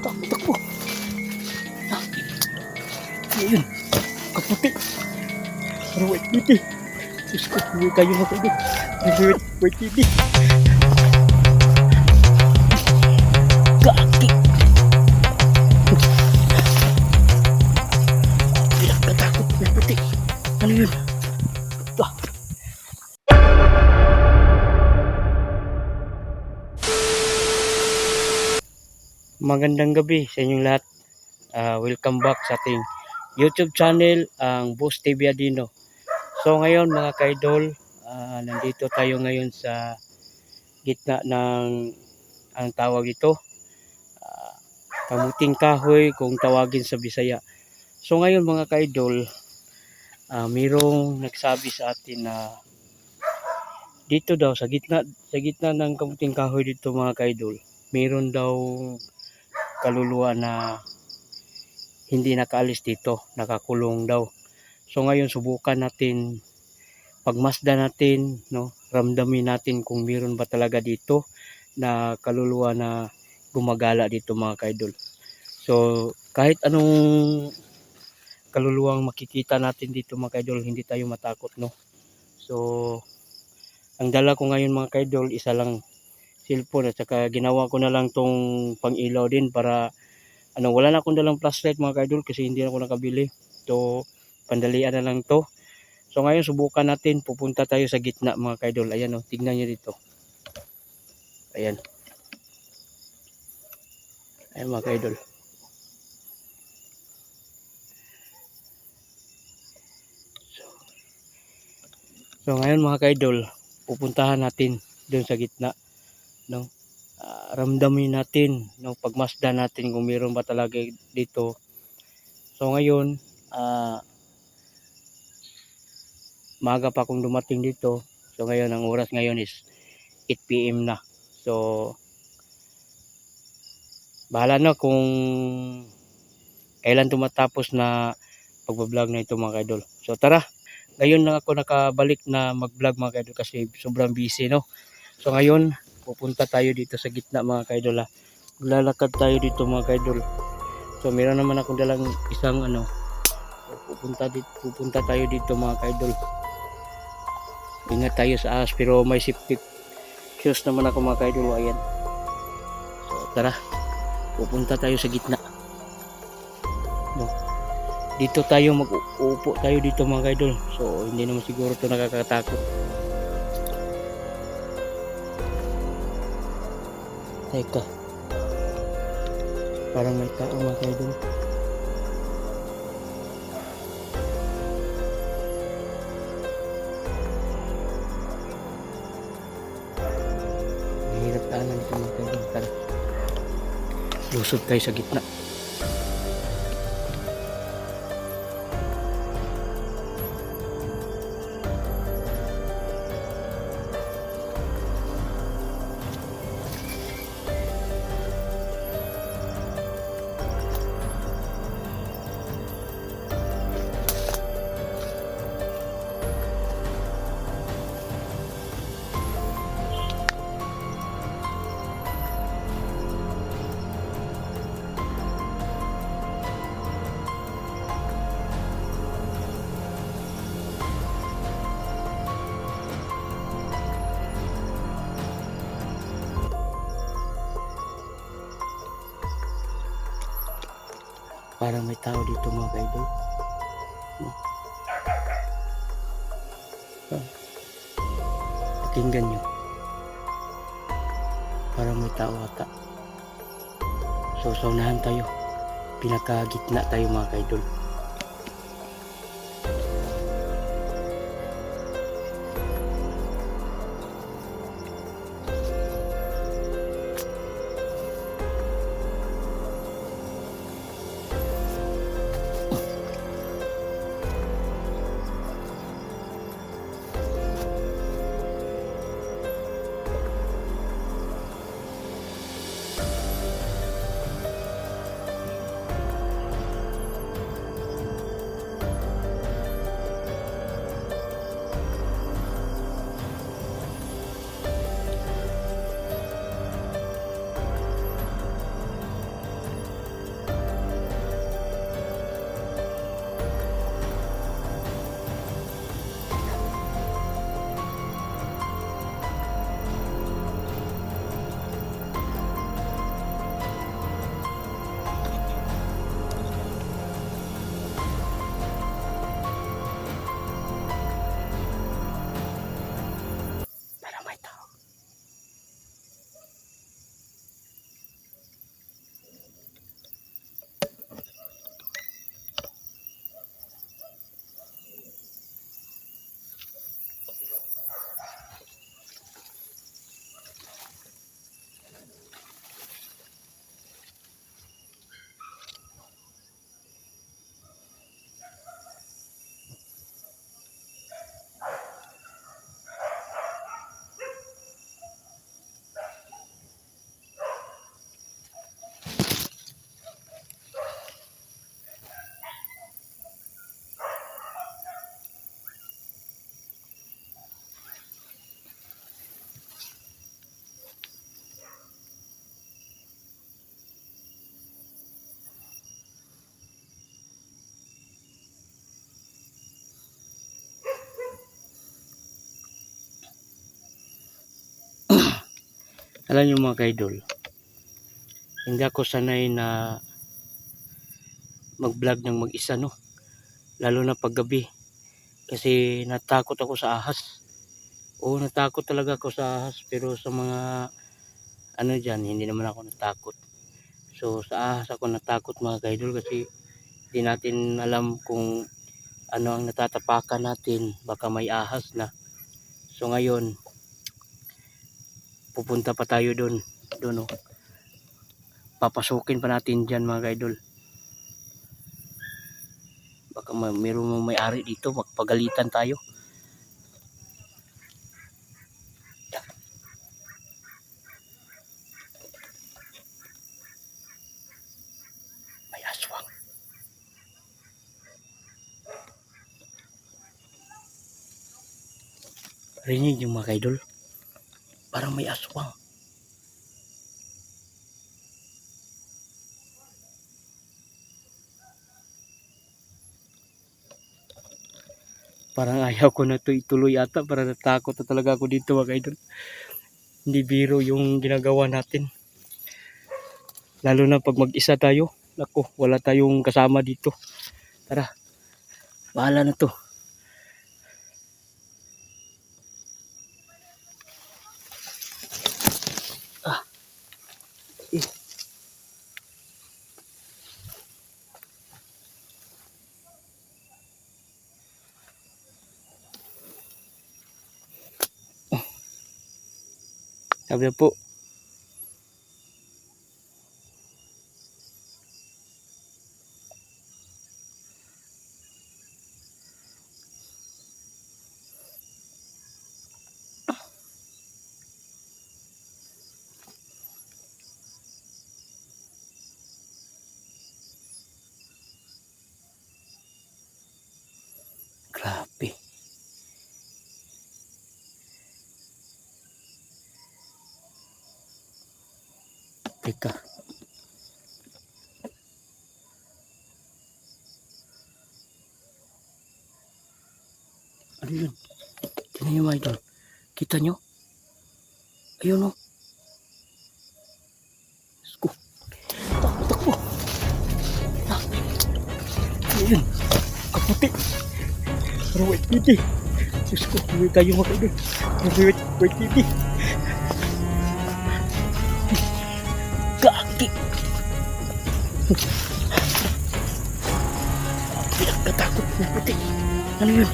Takbo, takbo. Ayun, kaputi. Parang white beauty. Diyos ko, hindi kayo makagod. White beauty. Gaki. Bilang katakot, white beauty. Ano yun? Ah. Magandang gabi sa inyong lahat. Welcome back sa ating YouTube channel, ang Boss TV Adino. So ngayon mga kaidol, nandito tayo ngayon sa gitna ng ang tawag ito, kamuting kahoy kung tawagin sa Bisaya. So ngayon mga kaidol, mayroong nagsabi sa atin na dito daw sa gitna ng kamuting kahoy dito mga kaidol, mayroon daw kaluluwa na hindi nakaalis dito, nakakulong daw. So ngayon subukan natin, pagmasdan natin, no, ramdamin natin kung meron ba talaga dito na kaluluwa na gumagala dito mga kaidol. So kahit anong kaluluwang makikita natin dito mga kaidol, hindi tayo matakot, no. So ang dala ko ngayon mga kaidol, isa lang cellphone, at saka ginawa ko na lang tong pang-ilaw din para wala na akong dalang flashlight mga kaidol kasi hindi na ako nakabili. So pandalian na lang to. So ngayon subukan natin, pupunta tayo sa gitna mga kaidol. Ayan o, tignan nyo dito. Ayan. Ayan mga kaidol. So ngayon mga kaidol, pupuntahan natin doon sa gitna, no. Ramdamin natin, no, pagmasdan natin kung meron ba talaga dito. So ngayon, maaga pa akong dumating dito. So ngayon, ang oras ngayon is 8 PM na. So bahala na kung kailan tumatapos na pagbablog na ito mga kaidol. So tara, ngayon lang ako nakabalik na mag-vlog mga kaidol kasi sobrang busy, no. So ngayon, pupunta tayo dito sa gitna mga kaidol. Lalakad tayo dito mga kaidol. So meron naman akong dalang isang pupunta tayo dito mga kaidol. Ingat tayo sa ahas pero may safety shoes naman ako mga kaidol. Ayan. So tara, pupunta tayo sa gitna, no. Dito tayo mag-uupo tayo dito mga kaidol. So hindi naman siguro ito nakakatakot. Teka, parang may tao mga kaidol. Mahirap taanan ito mga kaidol. Tara, lusod tayo sa gitna. Parang may tao dito mga kaidol. Pakinggan nyo. Parang may tao ata. So saunahan tayo. Pinakagitna tayo mga kaidol. Alam niyo mga kaidol, hindi ako sanay na mag-vlog ng mag-isa, no? Lalo na paggabi. Kasi natakot ako sa ahas. Oo, natakot talaga ako sa ahas. Pero sa mga ano dyan, hindi naman ako natakot. So sa ahas ako natakot mga kaidol, kasi hindi natin alam kung ano ang natatapakan natin. Baka may ahas na. So ngayon, pupunta pa tayo doon. Doon, oh. Papasukin pa natin dyan mga kaidol. Baka mayroong may-ari dito, magpagalitan tayo. May aswang. Rinig yung mga kaidol. Parang may aswang. Parang ayaw ko na ito ituloy ata. Parang natakot na talaga ako dito mga kaidol. Hindi biro yung ginagawa natin. Lalo na pag mag-isa tayo. Naku, wala tayong kasama dito. Tara, bahala na to. Sabi po. Grabe. Teka. Ano yun? Tingnan nyo mga idol. Kita nyo? Ayun, oh. Sko. Takbo, takbo. Ano yun? Kaputi. Parang white beauty. Diyos ko, huwi tayo mga idol. White beauty. Gaki. Pinagkatakot ng puti. Ano yun?